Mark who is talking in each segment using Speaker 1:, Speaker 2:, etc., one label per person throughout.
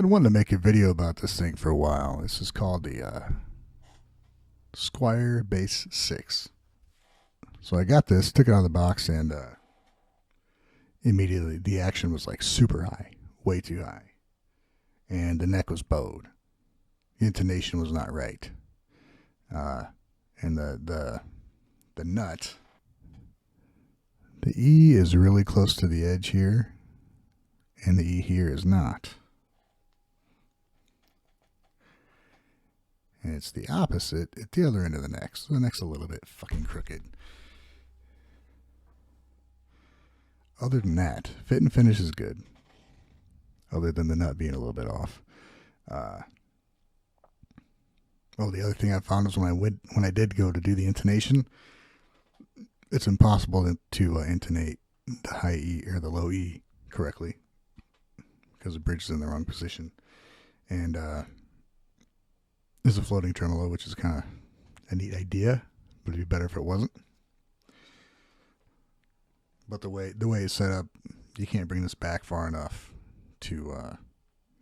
Speaker 1: Been wanting to make a video about this thing for a while. This is called the Squier Bass VI. So I got this, took it out of the box, and immediately the action was like super high, way too high. And the neck was bowed. The intonation was not right. And the nut, the E is really close to the edge here, and the E here is not. And it's the opposite at the other end of the neck. So the neck's a little bit fucking crooked. Other than that, fit and finish is good. Other than the nut being a little bit off. The other thing I found is when I did go to do the intonation, it's impossible to intonate the high E or the low E correctly because the bridge is in the wrong position. And there's a floating tremolo, which is kind of a neat idea, but it'd be better if it wasn't. But the way it's set up, you can't bring this back far enough to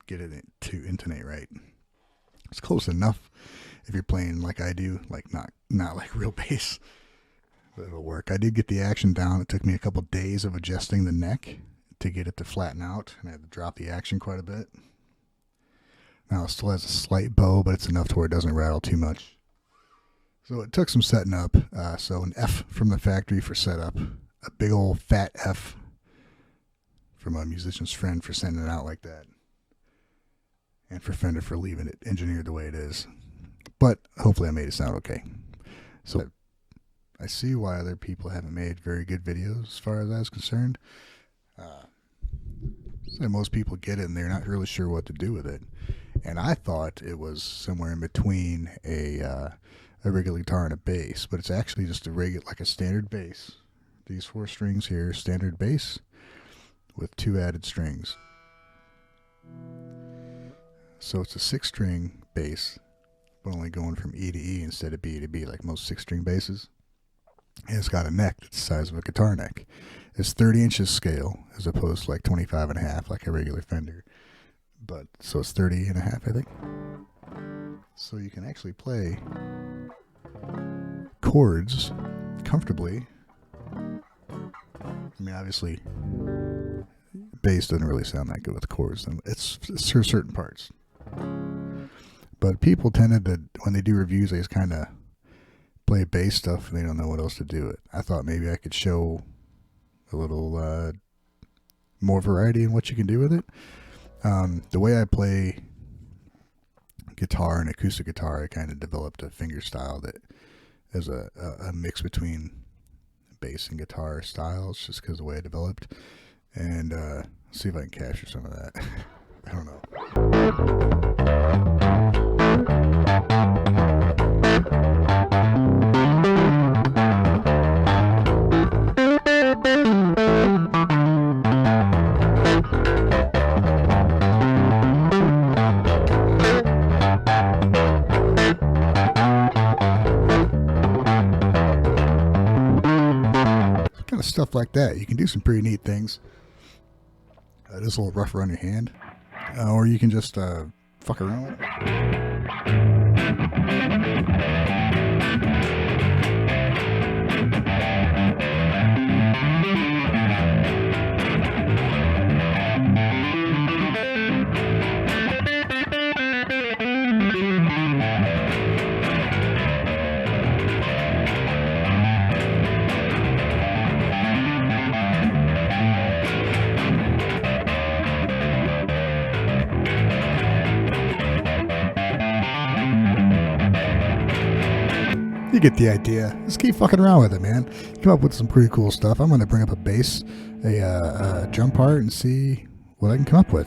Speaker 1: get it to intonate right. It's close enough if you're playing like I do, like not like real bass, but it'll work. I did get the action down. It took me a couple days of adjusting the neck to get it to flatten out, and I had to drop the action quite a bit. Now it still has a slight bow, but it's enough to where it doesn't rattle too much. So it took some setting up. So an F from the factory for setup, a big old fat F from a musician's friend for sending it out like that, and for Fender for leaving it engineered the way it is. But hopefully I made it sound okay. So I see why other people haven't made very good videos as far as I was concerned. So most people get it and they're not really sure what to do with it. And I thought it was somewhere in between a regular guitar and a bass, but it's actually just like a standard bass. These 4 strings here, standard bass with 2 added strings. So it's a 6-string bass, but only going from E to E instead of B to B like most 6-string basses. And it's got a neck that's the size of a guitar neck. It's 30 inches scale as opposed to like 25 and a half like a regular Fender. But so it's 30 and a half, I think. So you can actually play chords comfortably. I mean, obviously, bass doesn't really sound that good with chords. It's for certain parts. But people tended to, when they do reviews, they just kind of play bass stuff and they don't know what else to do with it. I thought maybe I could show a little more variety in what you can do with it. The way I play guitar and acoustic guitar, I kind of developed a finger style that is a mix between bass and guitar styles, just because of the way I developed. And see if I can capture some of that. I don't know. Kind of stuff like that. You can do some pretty neat things. It is a little rough around your hand. Or you can just fuck around with it. You get the idea. Just keep fucking around with it, man. Come up with some pretty cool stuff. I'm going to bring up a bass, a drum part, and see what I can come up with.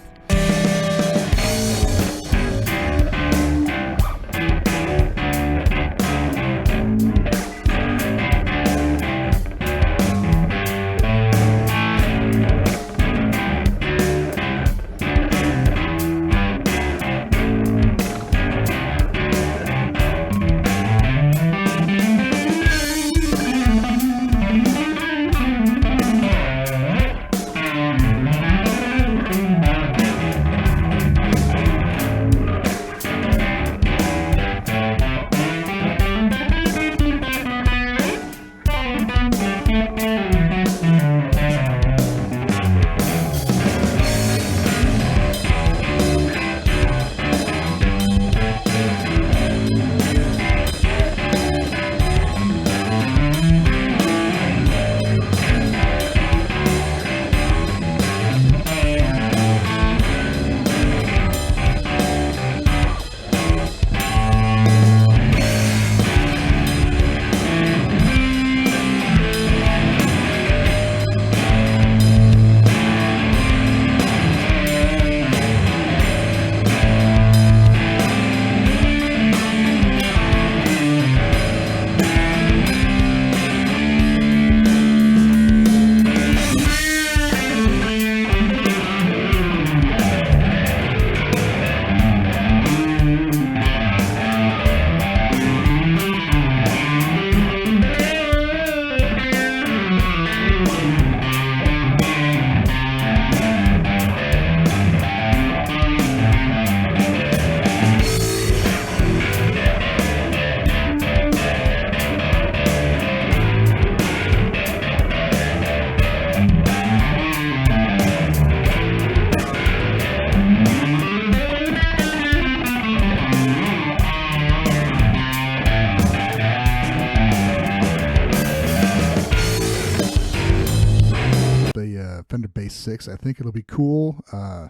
Speaker 1: VI. I think it'll be cool. I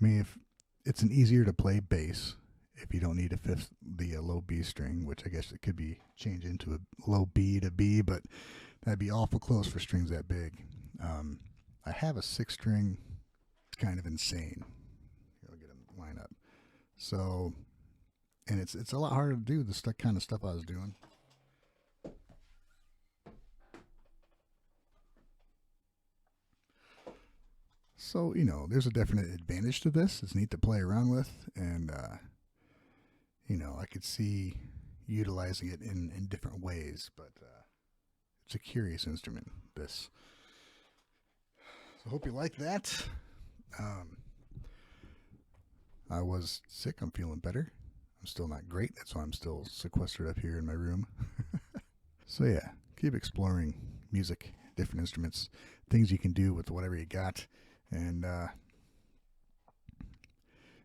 Speaker 1: mean, if it's an easier to play bass, if you don't need to fifth the low B string, which I guess it could be changed into a low B to B, but that'd be awful close for strings that big. I have a 6-string. It's kind of insane. I'll get them line up. So, and it's a lot harder to do the kind of stuff I was doing. So, you know, there's a definite advantage to this. It's neat to play around with, and you know, I could see utilizing it in different ways, but it's a curious instrument, this. So I hope you like that. I was sick. I'm feeling better. I'm still not great. That's why I'm still sequestered up here in my room. So yeah, keep exploring music, different instruments, things you can do with whatever you got, and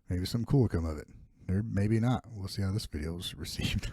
Speaker 1: maybe something cool will come of it. Or maybe not. We'll see how this video is received.